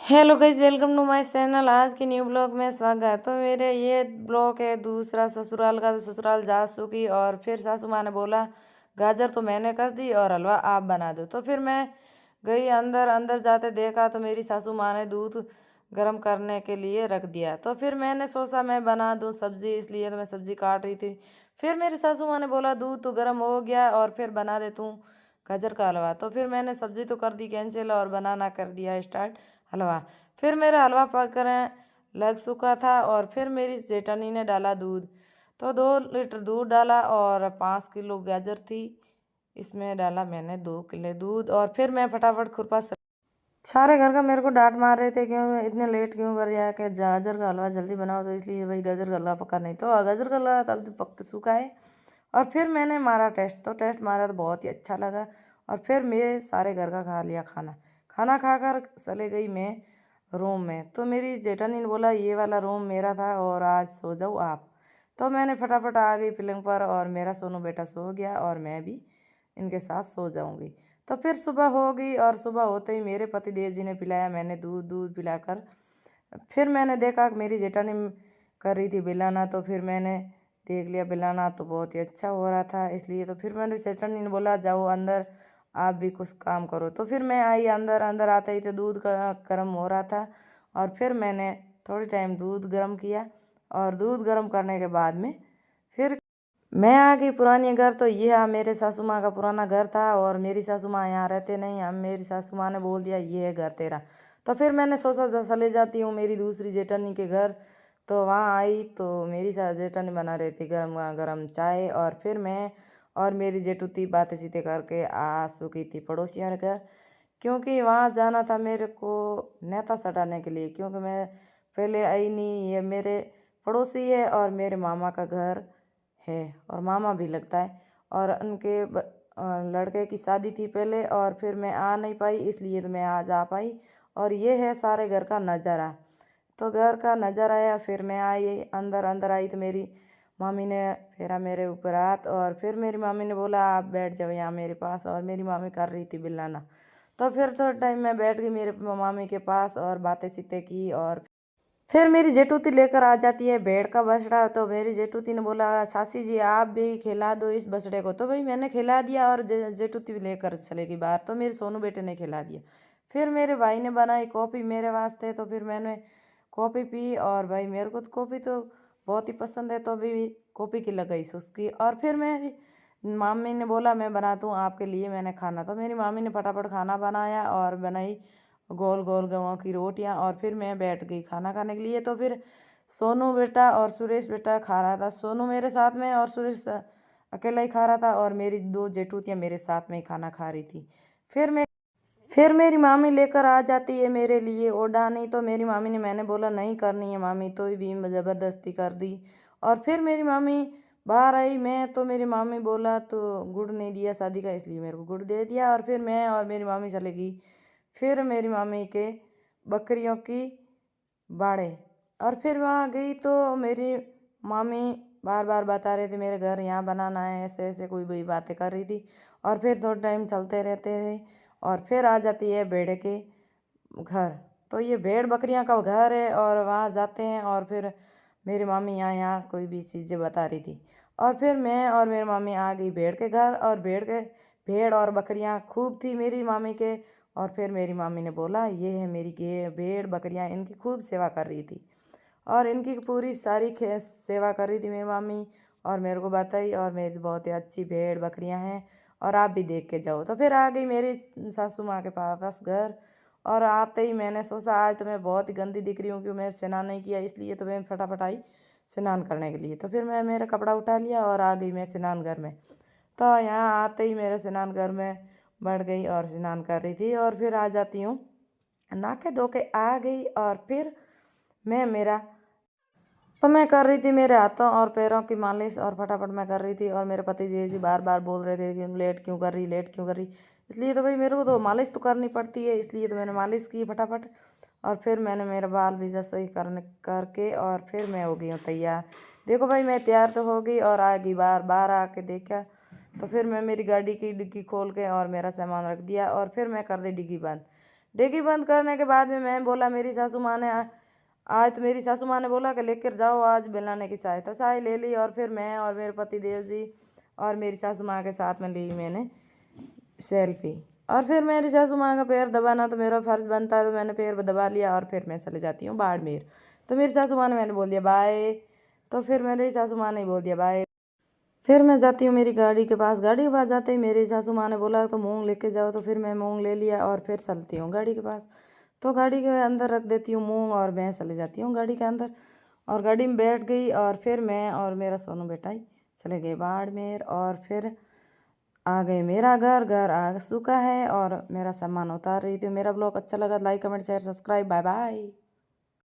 Hello guys, welcome to my channel. आज के new blog में स्वागत है। तो मेरे ये ब्लॉग है दूसरा ससुराल का। तो ससुराल जा चुकी और फिर सासू माँ ने बोला गाजर तो मैंने कस दी और हलवा आप बना दो। तो फिर मैं गई अंदर। अंदर जाते देखा तो मेरी सासू माँ ने दूध गर्म करने के लिए रख दिया। तो फिर मैंने सोचा मैं बना दूँ सब्जी, इसलिए तो मैं सब्जी काट रही थी। फिर मेरी सासू माँ ने बोला दूध तो गर्म हो गया और फिर बना दे तू गाजर का हलवा। तो फिर मैंने सब्जी तो कर दी कैंसिल और बनाना कर दिया स्टार्ट हलवा। फिर मेरा हलवा पकने लग चुका था और फिर मेरी जेठानी ने डाला दूध। तो 2 लीटर दूध डाला और 5 किलो गाजर थी, इसमें डाला मैंने 2 किलो दूध। और फिर मैं फटाफट खुरपा सारे घर का मेरे को डांट मार रहे थे क्यों इतने लेट क्यों कर रहा है कि गाजर का हलवा जल्दी बनाओ। तो इसलिए भाई गाजर का हलवा पका नहीं, तो गाजर का हलवा तब तो पक चुका है। और फिर मैंने मारा टेस्ट, तो टेस्ट मारा तो बहुत ही अच्छा लगा। और फिर मेरे सारे घर का खा लिया खाना। खाना खाकर चले गई मैं रूम में। तो मेरी जेठानी ने बोला ये वाला रूम मेरा था और आज सो जाओ आप। तो मैंने फटाफट आ गई पलंग पर और मेरा सोनू बेटा सो गया और मैं भी इनके साथ सो जाऊंगी। तो फिर सुबह हो गई और सुबह होते ही मेरे पति देव जी ने पिलाया। मैंने दूध दूध पिलाकर फिर मैंने देखा कि मेरी जेठानी कर रही थी बिलाना। तो फिर मैंने देख लिया बिलाना तो बहुत ही अच्छा हो रहा था, इसलिए तो फिर मैंने जेठानी ने बोला जाओ अंदर आप भी कुछ काम करो। तो फिर मैं आई अंदर। अंदर आते ही तो दूध गर्म हो रहा था और फिर मैंने थोड़ी टाइम दूध गर्म किया। और दूध गर्म करने के बाद में फिर मैं आ गई पुरानी घर। तो ये मेरे सासू माँ का पुराना घर था और मेरी सासू माँ यहाँ रहते नहीं। हम मेरी सासू माँ ने बोल दिया ये है घर तेरा। तो फिर मैंने सोचा चले जाती हूँ मेरी दूसरी जेठानी के घर। तो वहाँ आई तो मेरी जेठानी बना रही थी गर्म गर्म चाय। और फिर मैं और मेरी जेठूती बातें चीतें करके आ चुकी थी पड़ोसियों के घर, क्योंकि वहाँ जाना था मेरे को नेता सटाने के लिए। क्योंकि मैं पहले आई नहीं, ये मेरे पड़ोसी है और मेरे मामा का घर है और मामा भी लगता है। और उनके लड़के की शादी थी पहले और फिर मैं आ नहीं पाई, इसलिए तो मैं आज आ पाई। और ये है सारे घर का नज़ारा। तो घर का नज़ारा आया। फिर मैं आई अंदर। अंदर आई तो मेरी मामी ने फेरा मेरे ऊपर हाथ और फिर मेरी मामी ने बोला आप बैठ जाओ यहाँ मेरे पास। और मेरी मामी कर रही थी बिलाना। तो फिर थोड़ा टाइम मैं बैठ गई मेरे मामी के पास और बातें सीतें की। और फिर मेरी जेठूती लेकर आ जाती है भेड़ का बछड़ा। तो मेरी जेठूती ने बोला सासी जी आप भी खिला दो इस बछड़े को। तो भाई मैंने खिला दिया और जेठूती भी लेकर चलेगी बाहर। तो मेरे सोनू बेटे ने खिला दिया। फिर मेरे भाई ने बनाई कॉफ़ी मेरे वास्ते। तो फिर मैंने कॉफ़ी पी और भाई मेरे को तो कॉफ़ी तो बहुत ही पसंद है, तो अभी कॉफ़ी की लगाई उसकी। और फिर मेरी मामी ने बोला मैं बनाती हूँ आपके लिए मैंने खाना। तो मेरी मामी ने फटाफट खाना बनाया और बनाई गोल गोल गवां की रोटियां। और फिर मैं बैठ गई खाना खाने के लिए। तो फिर सोनू बेटा और सुरेश बेटा खा रहा था, सोनू मेरे साथ में और सुरेश अकेला ही खा रहा था। और मेरी 2 जेठूतियाँ मेरे साथ में ही खाना खा रही थी। फिर मेरी मामी लेकर आ जाती है मेरे लिए ओढ़ानी। तो मेरी मामी ने, मैंने बोला नहीं करनी है मामी, तो भी ज़बरदस्ती कर दी। और फिर मेरी मामी बाहर आई। मैं तो मेरी मामी बोला तो गुड़ नहीं दिया शादी का, इसलिए मेरे को गुड़ दे दिया। और फिर मैं और मेरी मामी चले गई फिर मेरी मामी के बकरियों की बाड़े। और फिर वहाँ गई तो मेरी मामी बार बार बता रहे थे मेरे घर यहाँ बनाना है, ऐसे ऐसे कोई भी बातें कर रही थी। और फिर थोड़ा टाइम चलते रहते थे और फिर आ जाती है भेड़ के घर। तो ये भेड़ बकरियां का घर है और वहाँ जाते हैं। और फिर मेरी मामी यहाँ यहाँ कोई भी चीज़ें बता रही थी। और फिर मैं और मेरी मामी आ गई भेड़ के घर। और भेड़ और बकरियां खूब थी मेरी मामी के। और फिर मेरी मामी ने बोला ये है मेरी भेड़ बकरियां, इनकी खूब सेवा कर रही थी और इनकी पूरी सारी सेवा कर रही थी मेरी मामी। और मेरे को बताई और मेरी बहुत ही अच्छी भेड़ बकरियां हैं और आप भी देख के जाओ। तो फिर आ गई मेरी सासू माँ के पास घर। और आते ही मैंने सोचा आज तो मैं बहुत ही गंदी दिख रही हूँ क्योंकि मैं स्नान नहीं किया, इसलिए तो मैं फटाफट आई स्नान करने के लिए। तो फिर मैं मेरा कपड़ा उठा लिया और आ गई मैं स्नान घर में। तो यहाँ आते ही मेरे स्नान घर में बढ़ गई और स्नान कर रही थी। और फिर आ जाती हूँ नहा के धो के आ गई। और फिर मैं कर रही थी मेरे हाथों और पैरों की मालिश और फटाफट मैं कर रही थी। और मेरे पति जी बार बार बोल रहे थे कि लेट क्यों कर रही, लेट क्यों कर रही। इसलिए तो भाई मेरे को तो मालिश तो करनी पड़ती है, इसलिए तो मैंने मालिश की फटाफट। और फिर मैंने मेरा बाल भी जैसे ही करके और फिर मैं हो गई हूँ तैयार। देखो भाई मैं तैयार तो हो गई और आ गई बाहर। बाहर आके देखा तो फिर मैं मेरी गाड़ी की डिग्गी खोल के और मेरा सामान रख दिया और फिर मैं कर दी डिग्गी बंद। डेगी बंद करने के बाद में मैं बोला मेरी सासू माँ ने आज तो मेरी सासू माँ ने बोला कि लेकर जाओ आज बनाने की चाय, तो चाय ले ली और फिर मैं और मेरे पति देव जी और मेरी सासू माँ के साथ में ली मैंने सेल्फी। और फिर मेरी सासू माँ का पैर दबाना तो मेरा फर्ज बनता है, तो मैंने पैर दबा लिया और फिर मैं चले जाती हूँ बाड़मेर। तो मेरी सासू माँ ने मैंने बोल दिया बाय, तो फिर मेरी सासू माँ ने बोल दिया बाय। फिर मैं जाती हूँ मेरी गाड़ी के पास। गाड़ी के पास जाते ही मेरी सासू माँ ने बोला तो मूंग लेके जाओ, तो फिर मैं मूंग ले लिया और फिर चलती हूँ गाड़ी के पास। तो गाड़ी के अंदर रख देती हूँ मूंग और मैं चले जाती हूँ गाड़ी के अंदर और गाड़ी में बैठ गई और फिर मैं और मेरा सोनू बेटा ही चले गए बाड़मेर और फिर आ गए मेरा घर आ चुका है और मेरा सामान उतार रही थी। मेरा ब्लॉग अच्छा लगा like comment share subscribe, bye bye.